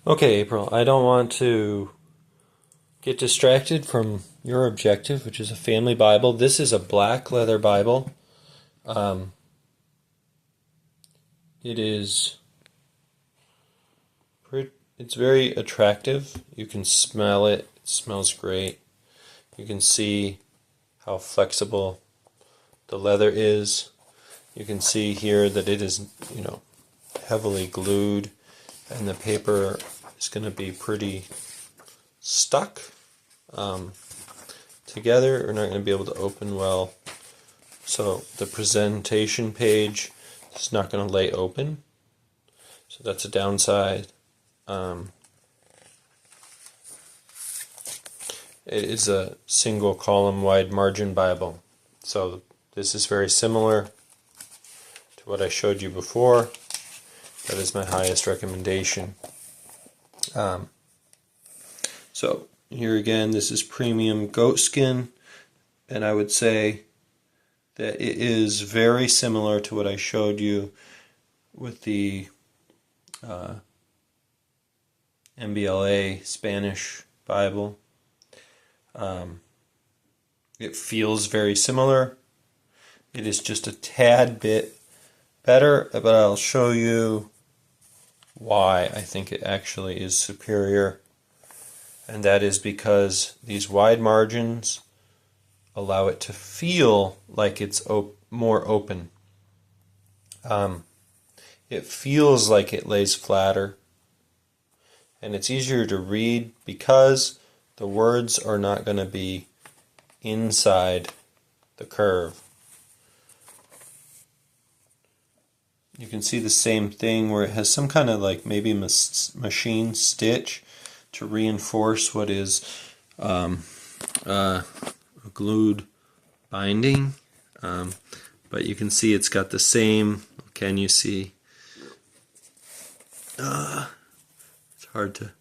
Okay, April, I don't want to get distracted from your objective, which is a family Bible. This is a black leather Bible. Um, it is it's very attractive. You can smell it. It smells great. You can see how flexible the leather is. You can see here that it is, heavily glued, and the paper is going to be pretty stuck together. We're not going to be able to open well. So the presentation page is not going to lay open. So that's a downside. It is a single column wide margin Bible. So this is very similar to what I showed you before. That is my highest recommendation. So here again, this is premium goat skin, and I would say that it is very similar to what I showed you with the MBLA Spanish Bible. It feels very similar. It is just a tad bit better, but I'll show you why I think it actually is superior. And that is because these wide margins allow it to feel like it's more open. It feels like it lays flatter, and it's easier to read because the words are not going to be inside the curve. You can see the same thing where it has some kind of like maybe machine stitch to reinforce what is a glued binding, but you can see it's got the same. Can you see? It's hard to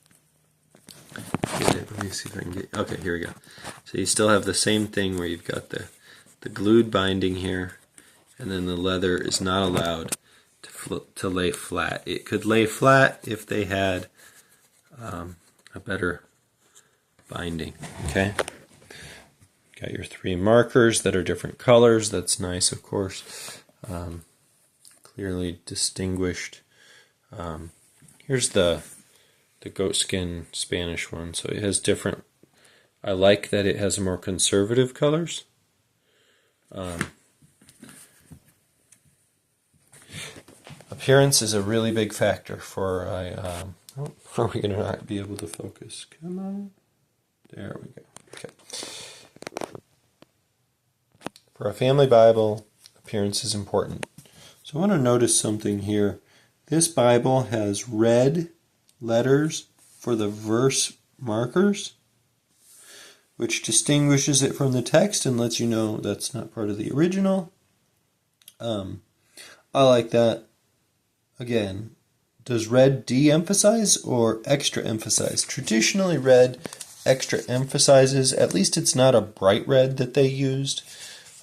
get it. Let me see if I can get. Okay, here we go. So you still have the same thing where you've got the glued binding here, and then the leather is not allowed to lay flat. It could lay flat if they had a better binding. Okay. Got your three markers that are different colors. That's nice, of course. Clearly distinguished. Here's the goatskin Spanish one. So it has different. I like that it has more conservative colors. Appearance is a really big factor for are we going to not be able to focus? Come on. There we go. Okay. For a family Bible, appearance is important. So I want to notice something here. This Bible has red letters for the verse markers, which distinguishes it from the text and lets you know that's not part of the original. I like that. Again, does red de-emphasize or extra emphasize? Traditionally, red extra emphasizes. At least it's not a bright red that they used.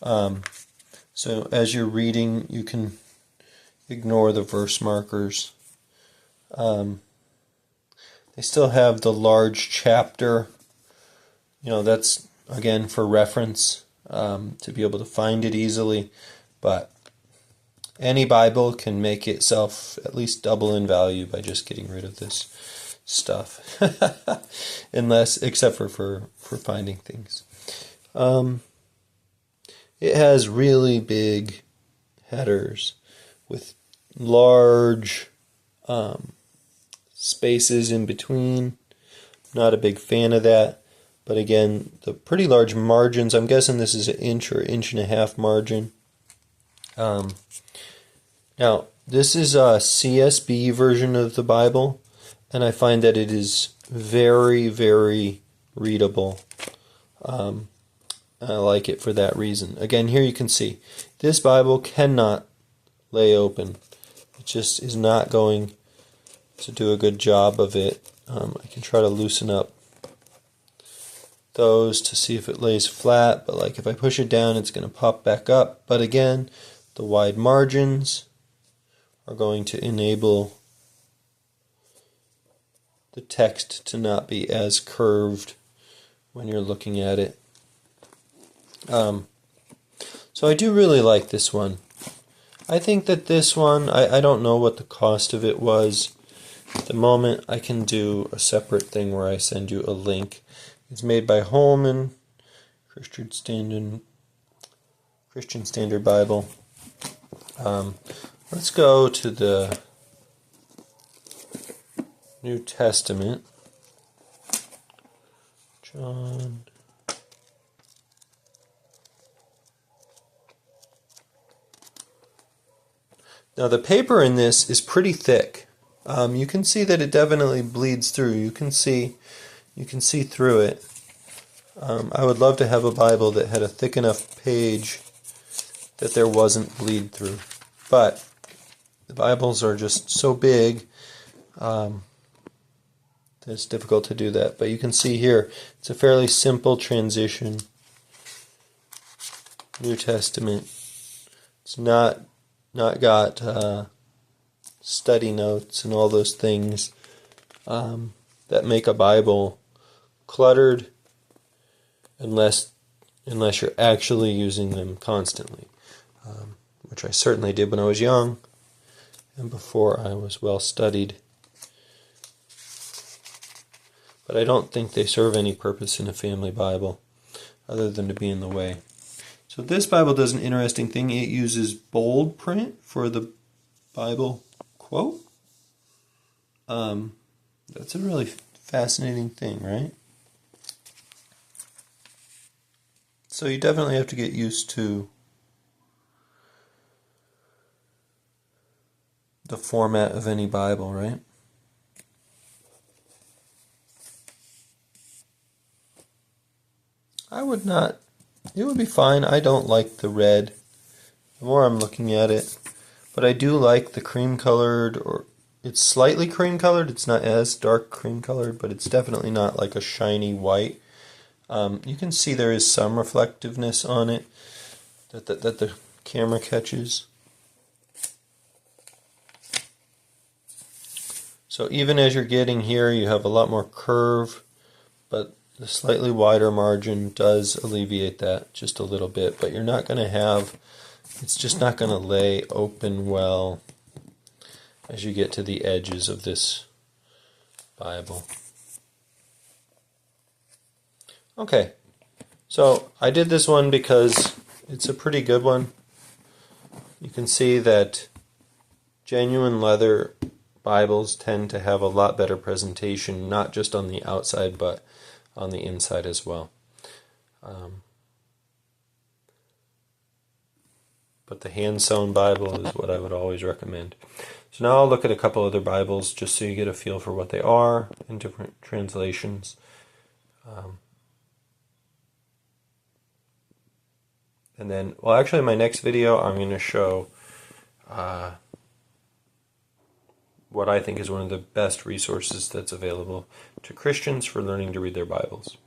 So as you're reading, you can ignore the verse markers. They still have the large chapter. That's, again, for reference, to be able to find it easily. But any Bible can make itself at least double in value by just getting rid of this stuff. Except for finding things. It has really big headers with large spaces in between. Not a big fan of that. But again, the pretty large margins. I'm guessing this is an inch or inch and a half margin. Now, this is a CSB version of the Bible, and I find that it is very, very readable. I like it for that reason. Again, here you can see, this Bible cannot lay open. It just is not going to do a good job of it. I can try to loosen up those to see if it lays flat, but like if I push it down, it's going to pop back up. But again, the wide margins are going to enable the text to not be as curved when you're looking at it. So I do really like this one. I think that this one, I don't know what the cost of it was. At the moment, I can do a separate thing where I send you a link. It's made by Holman, Christian Standard Bible. Let's go to the New Testament. John. Now the paper in this is pretty thick. You can see that it definitely bleeds through. You can see through it. I would love to have a Bible that had a thick enough page that there wasn't bleed through. But the Bibles are just so big that it's difficult to do that. But you can see here, it's a fairly simple transition. New Testament. It's not got study notes and all those things that make a Bible cluttered unless you're actually using them constantly, which I certainly did when I was young and before I was well studied. But I don't think they serve any purpose in a family Bible other than to be in the way. So this Bible does an interesting thing. It uses bold print for the Bible quote. That's a really fascinating thing, right? So you definitely have to get used to the format of any Bible, right? I would not. It would be fine. I don't like the red. The more I'm looking at it. But I do like the cream colored, or it's slightly cream colored. It's not as dark cream colored, but it's definitely not like a shiny white. You can see there is some reflectiveness on it that the camera catches. So even as you're getting here, you have a lot more curve, but the slightly wider margin does alleviate that just a little bit, but you're not going to have, it's just not going to lay open well as you get to the edges of this Bible. Okay, so I did this one because it's a pretty good one. You can see that genuine leather Bibles tend to have a lot better presentation, not just on the outside, but on the inside as well. But the hand-sewn Bible is what I would always recommend. So now I'll look at a couple other Bibles just so you get a feel for what they are in different translations. And then, well, actually in my next video I'm going to show what I think is one of the best resources that's available to Christians for learning to read their Bibles.